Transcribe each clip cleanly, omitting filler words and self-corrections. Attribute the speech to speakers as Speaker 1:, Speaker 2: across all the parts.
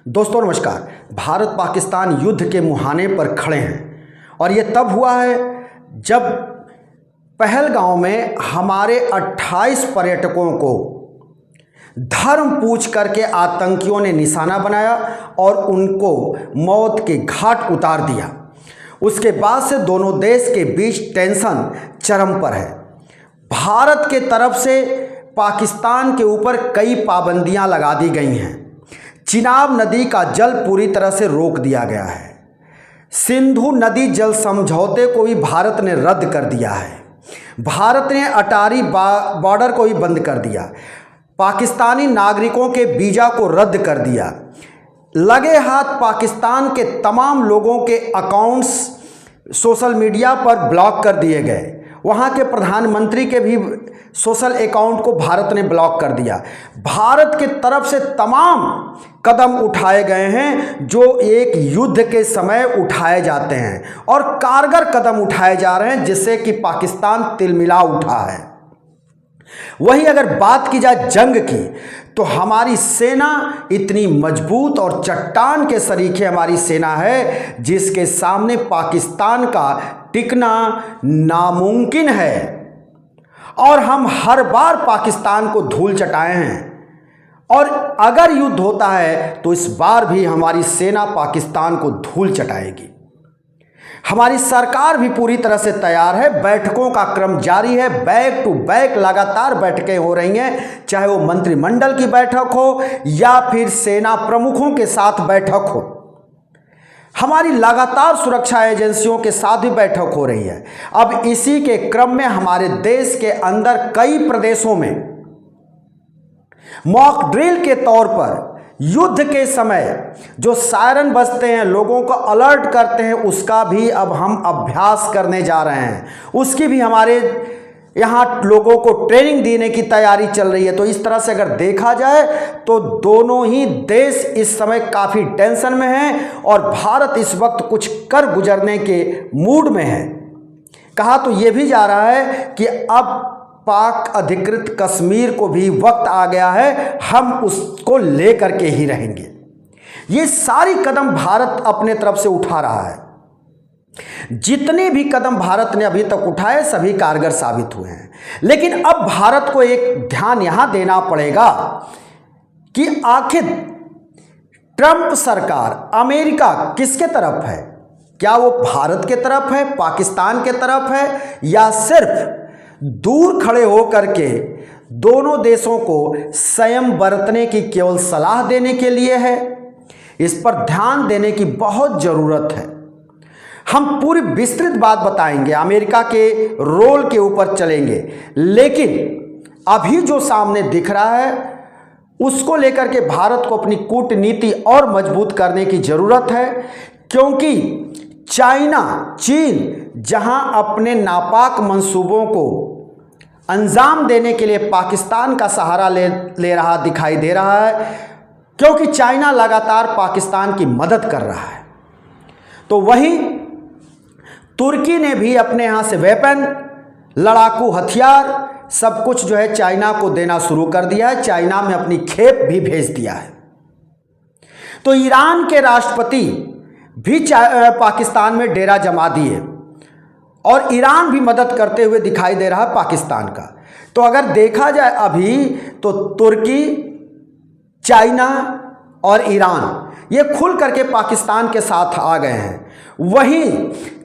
Speaker 1: दोस्तों नमस्कार। भारत पाकिस्तान युद्ध के मुहाने पर खड़े हैं और ये तब हुआ है जब पहलगांव में हमारे 28 पर्यटकों को धर्म पूछ करके आतंकियों ने निशाना बनाया और उनको मौत के घाट उतार दिया। उसके बाद से दोनों देश के बीच टेंशन चरम पर है। भारत के तरफ से पाकिस्तान के ऊपर कई पाबंदियां लगा दी गई हैं। चिनाब नदी का जल पूरी तरह से रोक दिया गया है। सिंधु नदी जल समझौते को भी भारत ने रद्द कर दिया है। भारत ने अटारी बॉर्डर को भी बंद कर दिया। पाकिस्तानी नागरिकों के वीज़ा को रद्द कर दिया। लगे हाथ पाकिस्तान के तमाम लोगों के अकाउंट्स सोशल मीडिया पर ब्लॉक कर दिए गए। वहाँ के प्रधानमंत्री के भी सोशल अकाउंट को भारत ने ब्लॉक कर दिया। भारत के तरफ से तमाम कदम उठाए गए हैं जो एक युद्ध के समय उठाए जाते हैं और कारगर कदम उठाए जा रहे हैं जिससे कि पाकिस्तान तिलमिला उठा है। वहीं अगर बात की जाए जंग की तो हमारी सेना इतनी मजबूत और चट्टान के सरीखे हमारी सेना है जिसके सामने पाकिस्तान का टिकना नामुमकिन है और हम हर बार पाकिस्तान को धूल चटाए हैं। और अगर युद्ध होता है तो इस बार भी हमारी सेना पाकिस्तान को धूल चटाएगी। हमारी सरकार भी पूरी तरह से तैयार है। बैठकों का क्रम जारी है। बैक टू बैक लगातार बैठकें हो रही हैं, चाहे वो मंत्रिमंडल की बैठक हो या फिर सेना प्रमुखों के साथ बैठक हो। हमारी लगातार सुरक्षा एजेंसियों के साथ भी बैठक हो रही है। अब इसी के क्रम में हमारे देश के अंदर कई प्रदेशों में मॉक ड्रिल के तौर पर युद्ध के समय जो सायरन बजते हैं, लोगों को अलर्ट करते हैं, उसका भी अब हम अभ्यास करने जा रहे हैं। उसकी भी हमारे यहाँ लोगों को ट्रेनिंग देने की तैयारी चल रही है। तो इस तरह से अगर देखा जाए तो दोनों ही देश इस समय काफ़ी टेंशन में हैं और भारत इस वक्त कुछ कर गुजरने के मूड में है। कहा तो ये भी जा रहा है कि अब पाक अधिकृत कश्मीर को भी वक्त आ गया है, हम उसको लेकर के ही रहेंगे। ये सारी कदम भारत अपने तरफ से उठा रहा है। जितने भी कदम भारत ने अभी तक उठाए सभी कारगर साबित हुए हैं। लेकिन अब भारत को एक ध्यान यहां देना पड़ेगा कि आखिर ट्रंप सरकार, अमेरिका किसके तरफ है? क्या वो भारत के तरफ है, पाकिस्तान के तरफ है, या सिर्फ दूर खड़े होकर के दोनों देशों को संयम बरतने की केवल सलाह देने के लिए है? इस पर ध्यान देने की बहुत ज़रूरत है। हम पूरी विस्तृत बात बताएंगे, अमेरिका के रोल के ऊपर चलेंगे, लेकिन अभी जो सामने दिख रहा है उसको लेकर के भारत को अपनी कूटनीति और मजबूत करने की ज़रूरत है। क्योंकि चाइना, चीन जहां अपने नापाक मंसूबों को अंजाम देने के लिए पाकिस्तान का सहारा ले रहा दिखाई दे रहा है, क्योंकि चाइना लगातार पाकिस्तान की मदद कर रहा है। तो वहीं तुर्की ने भी अपने यहाँ से वेपन, लड़ाकू हथियार, सब कुछ जो है चाइना को देना शुरू कर दिया है। चाइना में अपनी खेप भी भेज दिया है। तो ईरान के राष्ट्रपति भी पाकिस्तान में डेरा जमा दिए और ईरान भी मदद करते हुए दिखाई दे रहा है पाकिस्तान का। तो अगर देखा जाए अभी तो तुर्की, चाइना और ईरान ये खुल करके पाकिस्तान के साथ आ गए हैं। वहीं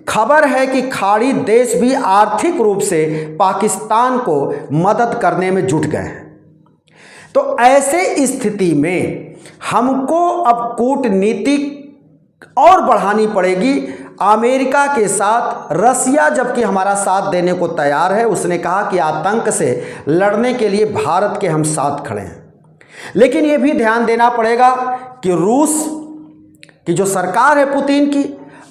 Speaker 1: खबर है कि खाड़ी देश भी आर्थिक रूप से पाकिस्तान को मदद करने में जुट गए हैं। तो ऐसे स्थिति में हमको अब कूटनीति और बढ़ानी पड़ेगी। अमेरिका के साथ रसिया जबकि हमारा साथ देने को तैयार है, उसने कहा कि आतंक से लड़ने के लिए भारत के हम साथ खड़े हैं। लेकिन ये भी ध्यान देना पड़ेगा कि रूस की जो सरकार है पुतिन की,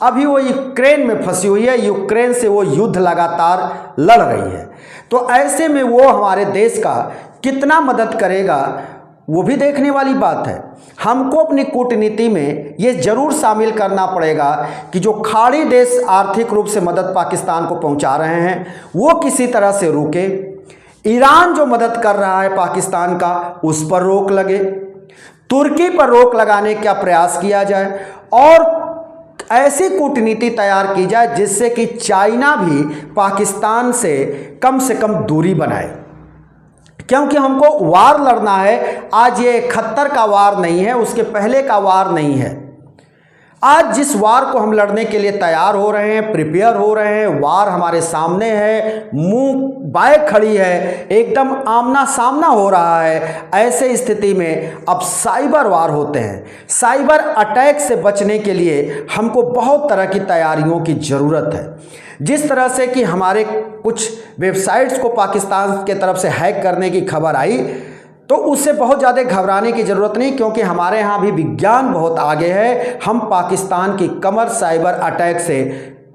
Speaker 1: अभी वो यूक्रेन में फंसी हुई है। यूक्रेन से वो युद्ध लगातार लड़ रही है। तो ऐसे में वो हमारे देश का कितना मदद करेगा वो भी देखने वाली बात है। हमको अपनी कूटनीति में ये जरूर शामिल करना पड़ेगा कि जो खाड़ी देश आर्थिक रूप से मदद पाकिस्तान को पहुंचा रहे हैं वो किसी तरह से रुके। ईरान जो मदद कर रहा है पाकिस्तान का, उस पर रोक लगे। तुर्की पर रोक लगाने का प्रयास किया जाए और ऐसी कूटनीति तैयार की जाए जिससे कि चाइना भी पाकिस्तान से कम दूरी बनाए, क्योंकि हमको वार लड़ना है। आज ये 71 का वार नहीं है, उसके पहले का वार नहीं है। आज जिस वार को हम लड़ने के लिए तैयार हो रहे हैं, प्रिपेयर हो रहे हैं, वार हमारे सामने है, मुंह बाएं खड़ी है, एकदम आमना सामना हो रहा है। ऐसे स्थिति में अब साइबर वार होते हैं। साइबर अटैक से बचने के लिए हमको बहुत तरह की तैयारियों की ज़रूरत है। जिस तरह से कि हमारे कुछ वेबसाइट्स को पाकिस्तान के तरफ से हैक करने की खबर आई, तो उससे बहुत ज़्यादा घबराने की ज़रूरत नहीं, क्योंकि हमारे यहाँ भी विज्ञान बहुत आगे है। हम पाकिस्तान की कमर साइबर अटैक से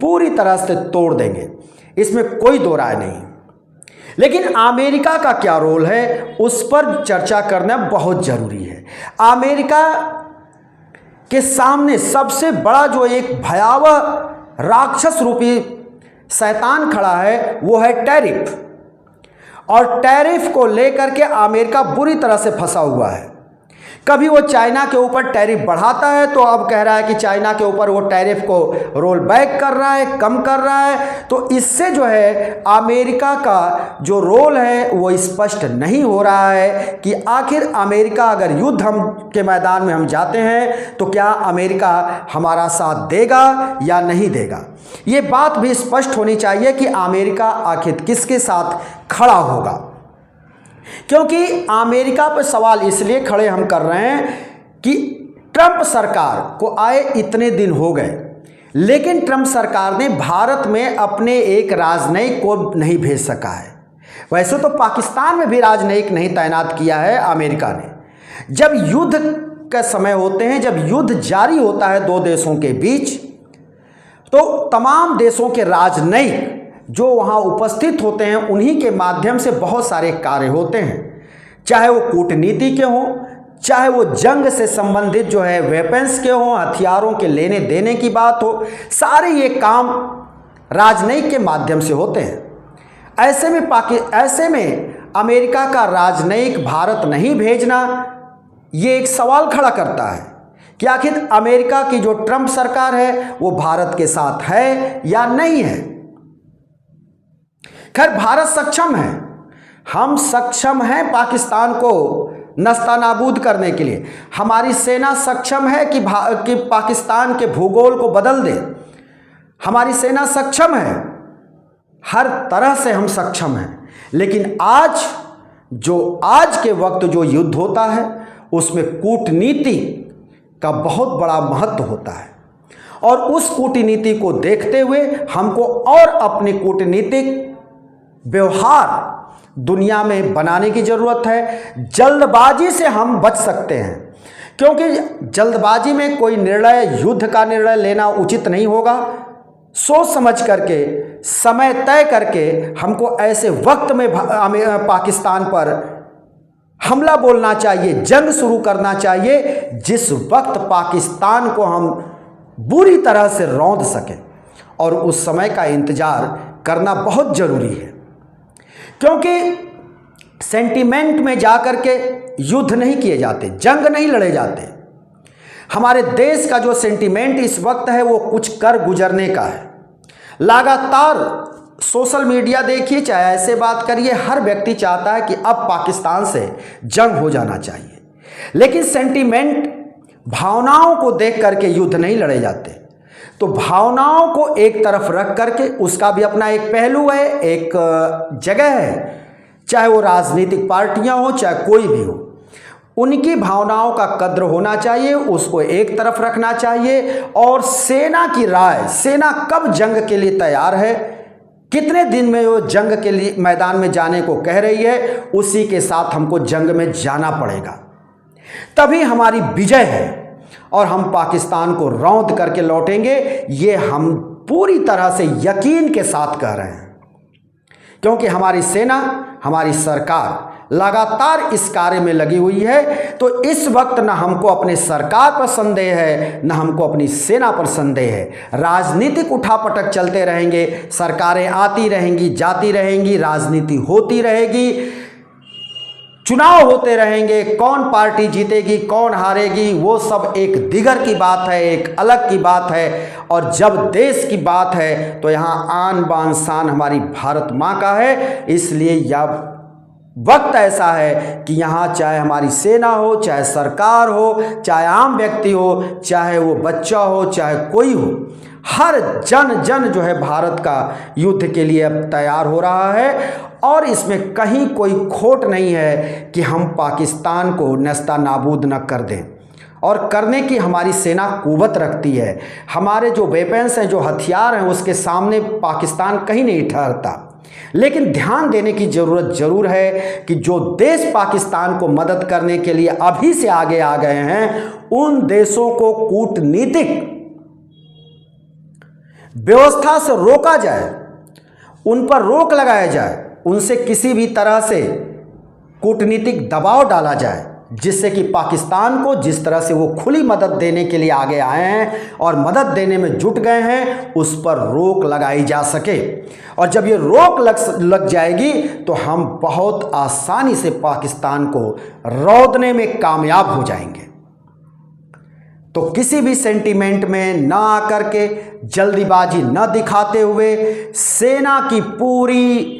Speaker 1: पूरी तरह से तोड़ देंगे, इसमें कोई दो राय नहीं। लेकिन अमेरिका का क्या रोल है, उस पर चर्चा करना बहुत ज़रूरी है। अमेरिका के सामने सबसे बड़ा जो एक भयावह राक्षस रूपी शैतान खड़ा है वो है टैरिफ, और टैरिफ को लेकर के अमेरिका बुरी तरह से फंसा हुआ है। कभी वो चाइना के ऊपर टैरिफ बढ़ाता है तो अब कह रहा है कि चाइना के ऊपर वो टैरिफ को रोल बैक कर रहा है, कम कर रहा है। तो इससे जो है अमेरिका का जो रोल है वो स्पष्ट नहीं हो रहा है कि आखिर अमेरिका अगर युद्ध हम के मैदान में हम जाते हैं तो क्या अमेरिका हमारा साथ देगा या नहीं देगा। ये बात भी स्पष्ट होनी चाहिए कि अमेरिका आखिर किसके साथ खड़ा होगा, क्योंकि अमेरिका पर सवाल इसलिए खड़े हम कर रहे हैं कि ट्रंप सरकार को आए इतने दिन हो गए, लेकिन ट्रंप सरकार ने भारत में अपने एक राजनयिक को नहीं भेज सका है। वैसे तो पाकिस्तान में भी राजनयिक नहीं तैनात किया है अमेरिका ने। जब युद्ध का समय होते हैं, जब युद्ध जारी होता है दो देशों के बीच, तो तमाम देशों के राजनयिक जो वहाँ उपस्थित होते हैं उन्हीं के माध्यम से बहुत सारे कार्य होते हैं, चाहे वो कूटनीति के हों, चाहे वो जंग से संबंधित जो है वेपन्स के हों, हथियारों के लेने देने की बात हो, सारे ये काम राजनयिक के माध्यम से होते हैं। ऐसे में अमेरिका का राजनयिक भारत नहीं भेजना ये एक सवाल खड़ा करता है कि आखिर अमेरिका की जो ट्रंप सरकार है वो भारत के साथ है या नहीं है। खैर, भारत सक्षम है, हम सक्षम हैं पाकिस्तान को नस्तानाबूद करने के लिए। हमारी सेना सक्षम है कि पाकिस्तान के भूगोल को बदल दे। हमारी सेना सक्षम है, हर तरह से हम सक्षम हैं। लेकिन आज के वक्त जो युद्ध होता है उसमें कूटनीति का बहुत बड़ा महत्व होता है, और उस कूटनीति को देखते हुए हमको और अपने कूटनीतिक व्यवहार दुनिया में बनाने की ज़रूरत है। जल्दबाजी से हम बच सकते हैं, क्योंकि जल्दबाजी में कोई निर्णय, युद्ध का निर्णय लेना उचित नहीं होगा। सोच समझ करके, समय तय करके हमको ऐसे वक्त में पाकिस्तान पर हमला बोलना चाहिए, जंग शुरू करना चाहिए जिस वक्त पाकिस्तान को हम बुरी तरह से रौंद सकें, और उस समय का इंतज़ार करना बहुत ज़रूरी है। क्योंकि सेंटिमेंट में जाकर के युद्ध नहीं किए जाते, जंग नहीं लड़े जाते। हमारे देश का जो सेंटिमेंट इस वक्त है वो कुछ कर गुजरने का है। लगातार सोशल मीडिया देखिए, चाहे ऐसे बात करिए, हर व्यक्ति चाहता है कि अब पाकिस्तान से जंग हो जाना चाहिए। लेकिन सेंटिमेंट, भावनाओं को देख करके युद्ध नहीं लड़े जाते। तो भावनाओं को एक तरफ रख करके, उसका भी अपना एक पहलू है, एक जगह है, चाहे वो राजनीतिक पार्टियां हो, चाहे कोई भी हो, उनकी भावनाओं का कद्र होना चाहिए, उसको एक तरफ रखना चाहिए। और सेना की राय, सेना कब जंग के लिए तैयार है, कितने दिन में वो जंग के लिए मैदान में जाने को कह रही है, उसी के साथ हमको जंग में जाना पड़ेगा। तभी हमारी विजय है और हम पाकिस्तान को रौंद करके लौटेंगे। ये हम पूरी तरह से यकीन के साथ कह रहे हैं, क्योंकि हमारी सेना, हमारी सरकार लगातार इस कार्य में लगी हुई है। तो इस वक्त न हमको अपने सरकार पर संदेह है, न हमको अपनी सेना पर संदेह है। राजनीतिक उठापटक चलते रहेंगे, सरकारें आती रहेंगी, जाती रहेंगी, राजनीति होती रहेगी, चुनाव होते रहेंगे, कौन पार्टी जीतेगी कौन हारेगी वो सब एक दिगर की बात है, एक अलग की बात है। और जब देश की बात है तो यहाँ आन बान शान हमारी भारत माँ का है। इसलिए यह वक्त ऐसा है कि यहाँ चाहे हमारी सेना हो, चाहे सरकार हो, चाहे आम व्यक्ति हो, चाहे वो बच्चा हो, चाहे कोई हो, हर जन जो है भारत का युद्ध के लिए अब तैयार हो रहा है। और इसमें कहीं कोई खोट नहीं है कि हम पाकिस्तान को नेस्ता नाबूद न कर दें, और करने की हमारी सेना कुव्वत रखती है। हमारे जो वेपन्स हैं, जो हथियार हैं, उसके सामने पाकिस्तान कहीं नहीं ठहरता। लेकिन ध्यान देने की ज़रूरत ज़रूर है कि जो देश पाकिस्तान को मदद करने के लिए अभी से आगे आ गए हैं, उन देशों को कूटनीतिक व्यवस्था से रोका जाए, उन पर रोक लगाया जाए, उनसे किसी भी तरह से कूटनीतिक दबाव डाला जाए, जिससे कि पाकिस्तान को जिस तरह से वो खुली मदद देने के लिए आगे आए हैं और मदद देने में जुट गए हैं, उस पर रोक लगाई जा सके। और जब ये रोक लग जाएगी तो हम बहुत आसानी से पाकिस्तान को रौंदने में कामयाब हो जाएंगे। तो किसी भी सेंटीमेंट में ना आकर के, जल्दीबाजी न दिखाते हुए, सेना की पूरी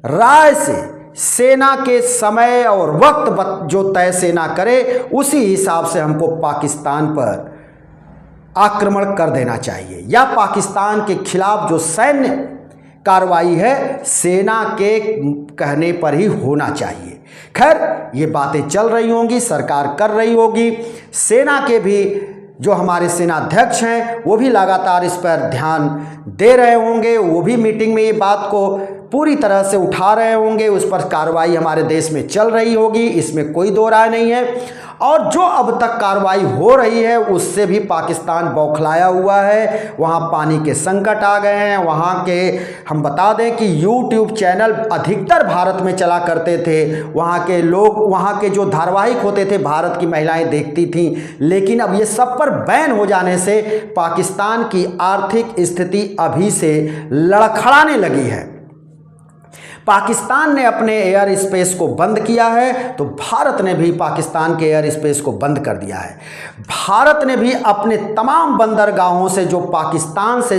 Speaker 1: राय से, सेना के समय और वक्त जो तय सेना करे, उसी हिसाब से हमको पाकिस्तान पर आक्रमण कर देना चाहिए, या पाकिस्तान के खिलाफ जो सैन्य कार्रवाई है सेना के कहने पर ही होना चाहिए। खैर, ये बातें चल रही होंगी, सरकार कर रही होगी, सेना के भी जो हमारे सेनाध्यक्ष हैं वो भी लगातार इस पर ध्यान दे रहे होंगे, वो भी मीटिंग में ये बात को पूरी तरह से उठा रहे होंगे, उस पर कार्रवाई हमारे देश में चल रही होगी, इसमें कोई दो राय नहीं है। और जो अब तक कार्रवाई हो रही है उससे भी पाकिस्तान बौखलाया हुआ है। वहाँ पानी के संकट आ गए हैं, वहाँ के हम बता दें कि यूट्यूब चैनल अधिकतर भारत में चला करते थे, वहाँ के लोग, वहाँ के जो धारावाहिक होते थे भारत की महिलाएं देखती थीं, लेकिन अब ये सब पर बैन हो जाने से पाकिस्तान की आर्थिक स्थिति अभी से लड़खड़ाने लगी है। पाकिस्तान ने अपने एयर स्पेस को बंद किया है तो भारत ने भी पाकिस्तान के एयर स्पेस को बंद कर दिया है। भारत ने भी अपने तमाम बंदरगाहों से जो पाकिस्तान से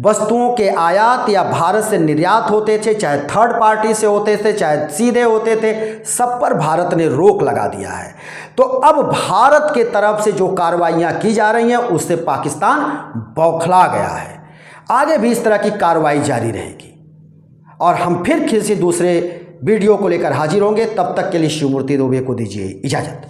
Speaker 1: वस्तुओं के आयात या भारत से निर्यात होते थे, चाहे थर्ड पार्टी से होते थे चाहे सीधे होते थे, सब पर भारत ने रोक लगा दिया है। तो अब भारत के तरफ से जो कार्रवाइयाँ की जा रही हैं उससे पाकिस्तान बौखला गया है। आगे भी इस तरह की कार्रवाई जारी रहेगी और हम फिर किसी दूसरे वीडियो को लेकर हाजिर होंगे। तब तक के लिए शिवमूर्ति दुबे को दीजिए इजाज़त।